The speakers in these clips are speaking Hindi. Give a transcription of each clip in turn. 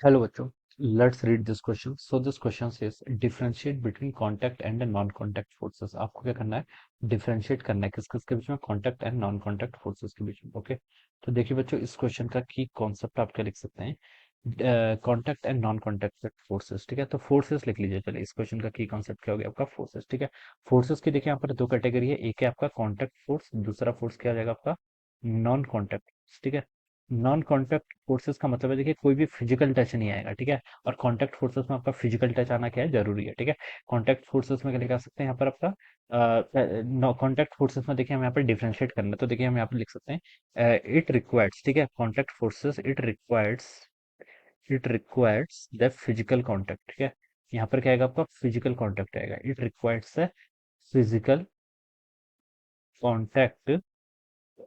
Hello बच्चों, let's read this question. So this question says differentiate between contact and non-contact forces. आपको क्या करना है? डिफरेंशिएट करना है किसके बीच में? Contact and non contact forces के बीच में। ओके, तो देखिए बच्चों, इस क्वेश्चन का की कॉन्सेप्ट आप क्या लिख सकते हैं? Contact and non contact forces. ठीक है, तो फोर्सेस लिख लीजिए। चलिए, इस क्वेश्चन का की कॉन्सेप्ट क्या हो गया आपका? फोर्सेस। ठीक है, फोर्सेस की देखिए यहाँ पर दो कैटेगरी है। एक है आपका कॉन्टैक्ट फोर्स, दूसरा फोर्स क्या हो जाएगा आपका? Non contact. ठीक है, नॉन कॉन्टैक्ट फोर्सेस का मतलब है, देखिए कोई भी फिजिकल टच नहीं आएगा। ठीक है, और कॉन्टैक्ट फोर्सेस में आपका फिजिकल टच आना क्या है? जरूरी है। ठीक है, कॉन्टैक्ट फोर्सेस में क्या लिखा सकते हैं यहाँ पर आपका? कॉन्टैक्ट फोर्सेस में देखिए हम यहाँ पर डिफरेंशिएट करना है, तो देखिए हम यहाँ पर लिख सकते हैं इट रिक्वायर्स। ठीक है, contact forces it requires the physical contact. ठीक है, यहाँ पर क्या आएगा आपका? फिजिकल कॉन्टैक्ट आएगा। It requires the physical contact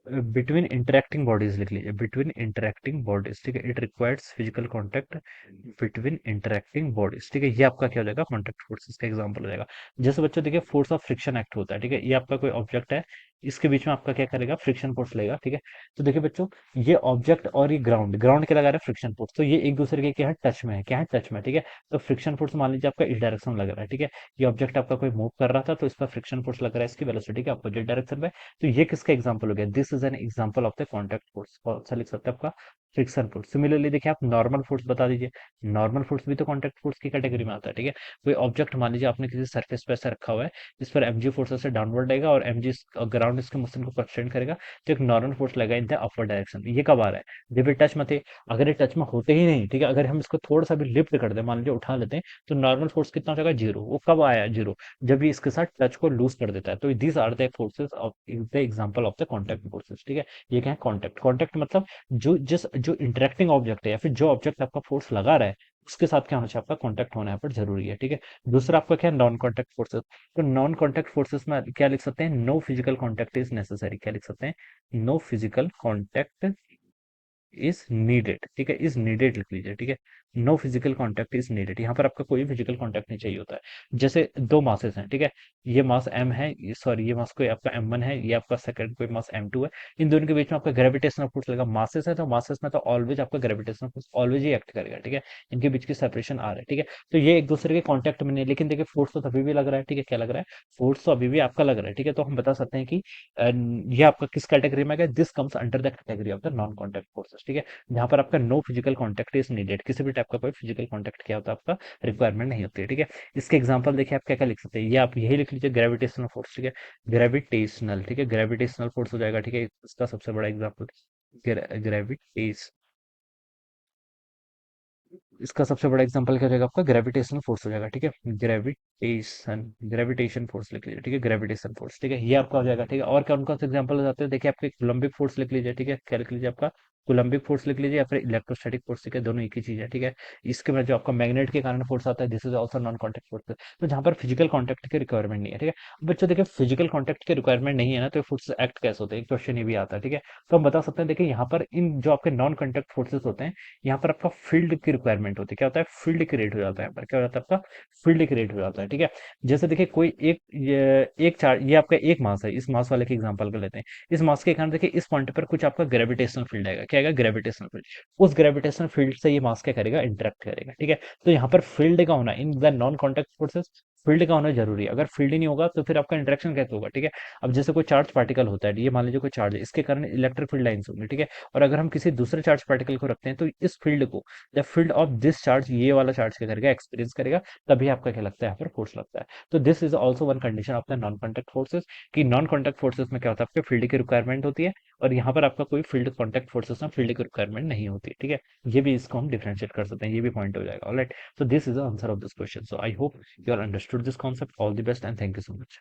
between interacting bodies लिख लीजिए, बिटवीन इंटरेक्टिंग बॉडीज। ठीक है, it requires physical contact between interacting bodies. ठीक है, ये आपका क्या हो जाएगा? कॉन्टैक्ट फोर्सेस का एग्जांपल हो जाएगा। जैसे बच्चों देखिए, फोर्स ऑफ फ्रिक्शन एक्ट होता है। ठीक है, ये आपका कोई ऑब्जेक्ट है, इसके बीच में आपका क्या करेगा? फ्रिक्शन फोर्स लगेगा। ठीक है, तो देखिए बच्चों, ये ऑब्जेक्ट और ये ग्राउंड ग्राउंड क्या लगा रहा है? Friction force. तो ये एक दूसरे के क्या है? टच में है। क्या है? टच में। ठीक है, तो फ्रिक्शन फोर्स मान लीजिए आपका इस डायरेक्शन में लग रहा है। ठीक है, ये ऑब्जेक्ट आपका कोई मूव कर रहा था, तो इस पर फ्रिक्शन फोर्स लग रहा है, इसकी वेलोसिटी के अपोजिट डायरेक्शन में। तो ये किसका एग्जांपल हो गया? This is an example of the contact force. कौन सा लिख सकते हैं आपका? Friction force. सिमिलरली देखिए, आप नॉर्मल फोर्स बता दीजिए। नॉर्मल फोर्स भी तो कॉन्टैक्ट फोर्स की कैटेगरी में आता है। ठीक है, कोई ऑब्जेक्ट मान लीजिए आपने किसी सरफेस पे ऐसा रखा हुआ है, इस पर mg फोर्स से डाउनवर्ड लगेगा और mg ग्राउंड इसके मोशन को कंस्ट्रेंट करेगा, तो एक नॉर्मल फोर्स लगेगा इन द अपवर्ड डायरेक्शन। ये कब आ रहा है? जब ये टच में थे। अगर ये टच में होते ही नहीं, ठीक है, अगर हम इसको थोड़ा सा भी लिफ्ट कर दे, मान लीजिए उठा लेते हैं, तो नॉर्मल फोर्स कितना हो जाएगा? जीरो। वो कब आया जीरो? जब ये इसके साथ टच को लूज कर देता है। तो these are the forces of the example of the contact forces. ठीक है, ये क्या है? कॉन्टैक्ट। कॉन्टैक्ट मतलब जो इंटरेक्टिंग ऑब्जेक्ट है या फिर जो ऑब्जेक्ट आपका फोर्स लगा रहा है, उसके साथ क्या होना चाहिए? आपका कॉन्टैक्ट होना यहाँ पर जरूरी है। ठीक है, दूसरा आपका क्या है? Non contact forces. तो नॉन कॉन्टैक्ट फोर्सेस में क्या लिख सकते हैं? No physical contact is necessary. क्या लिख सकते हैं? No physical contact is needed. ठीक है, इज नीडेड लिख लीजिए। ठीक है, no physical contact is needed. यहाँ पर आपका कोई फिजिकल कॉन्टैक्ट नहीं चाहिए होता है। जैसे दो मासेस हैं। ठीक है, ये मास m है, सॉरी ये मास कोई आपका m1 है, ये आपका सेकंड कोई मास m2 है। इन दोनों के बीच में आपका ग्रेविटेशनल फोर्स लगा। मासेस है, तो मासेस में तो ऑलवेज आपका ग्रेविटेशनल फोर्स ऑलवेज ही एक्ट करेगा। ठीक है, इनके बीच की सेपरेशन आ रहा है। ठीक है, तो ये एक दूसरे के कॉन्टैक्ट में नहीं है, लेकिन देखिए फोर्स तो अभी भी लग रहा है। ठीक है, क्या लग रहा है? फोर्स तो अभी भी आपका लग रहा है। ठीक है, तो हम बता सकते हैं कि ये आपका किस कैटेगरी में आ गया? This comes under the category of the non contact forces. ठीक है, जहां पर आपका no physical contact is needed, किसी भी टाइप का कोई फिजिकल कॉन्टैक्ट क्या होता है? आपका रिक्वायरमेंट नहीं होती है। ठीक है, इसके एग्जांपल देखिए, आप क्या क्या लिख सकते हैं? ये आप यही लिख लीजिए, ग्रेविटेशनल फोर्स। ठीक है, ग्रेविटेशनल। ठीक है, ग्रेविटेशनल फोर्स हो जाएगा। ठीक है, इसका सबसे बड़ा एग्जांपल ग्रेविटेश इसका सबसे बड़ा एग्जांपल क्या हो जाएगा? आपका ग्रेविटेशनल फोर्स हो जाएगा। ठीक है, ग्रेविटेशन फोर्स लिख लीजिए। ठीक है, ग्रेविटेशन फोर्स। ठीक है, ये आपका हो जाएगा। ठीक है, और कौन कौन से एग्जांपल हो जाते हैं? देखिए, आपके कोलम्बिक फोर्स लिख लीजिए। ठीक है, क्या लिख लीजिए? आपका कोलम्बिक फोर्स लिख लीजिए, या फिर इलेक्ट्रोस्टैटिक फोर्स। ठीक है, दोनों एक ही चीज है। ठीक है, इसके में जो आपका मैग्नेट के कारण फोर्स आता है, this is also non contact force. तो जहां पर फिजिकल कॉन्टैक्ट की रिक्वायरमेंट नहीं है। ठीक है, अब बच्चों देखिए, फिजिकल कॉन्टैक्ट की रिक्वायरमेंट नहीं है ना, तो फोर्स एक्ट कैसे होते हैं? क्वेश्चन ये भी आता है। ठीक है, तो हम बता सकते हैं, देखिए यहाँ पर इन जो आपके नॉन कॉन्टैक्ट फोर्सेस होते हैं, यहाँ पर आपका फील्ड की रिक्वायरमेंट होती है। क्या होता है? फील्ड क्रिएट हो जाता है। यहाँ पर क्या हो जाता है? आपका फील्ड क्रिएट हो जाता है। ठीक है, जैसे देखिए कोई एक चार्ज, ये आपका एक मास है, इस मास वाले के एग्जांपल कर लेते हैं। इस मास के कारण देखिए, इस पॉइंट पर कुछ आपका ग्रेविटेशनल फील्ड आएगा। क्या आएगा? Gravitational field. उस ग्रेविटेशनल फील्ड से ये मास क्या करेगा? इंटरेक्ट करेगा। ठीक है, तो यहाँ पर फील्ड का होना in the non contact forces, field का होना जरूरी है। अगर फील्ड ही नहीं होगा, तो फिर आपका इंटरेक्शन कैसे होगा? ठीक है, अब जैसे कोई चार्ज पार्टिकल होता है, ये मान लीजिए कोई चार्ज है, इसके कारण इलेक्ट्रिक फील्ड लाइंस होंगी। ठीक है, और अगर हम किसी दूसरे चार्ज पार्टिकल को रखते हैं, तो इस फील्ड को, the field of this charge, ये वाला चार्ज क्या करेगा? एक्सपीरियंस करेगा, तभी आपका क्या लगता है? यहाँ पर फोर्स लगता है। तो this is also one condition of the non contact forces, कि नॉन कॉन्टैक्ट फोर्सेस में क्या होता है? आपके फील्ड की रिक्वायरमेंट होती है, और यहाँ पर आपका कोई फील्ड कॉन्टैक्ट फोर्सेस में फील्ड की रिक्वायरमेंट नहीं होती है। ठीक है, ये भी इसको हम डिफरेंशिएट कर सकते हैं, ये भी पॉइंट हो जाएगा। Alright, so this is the answer of this question. So I hope you all understood this concept. All the best and thank you so much.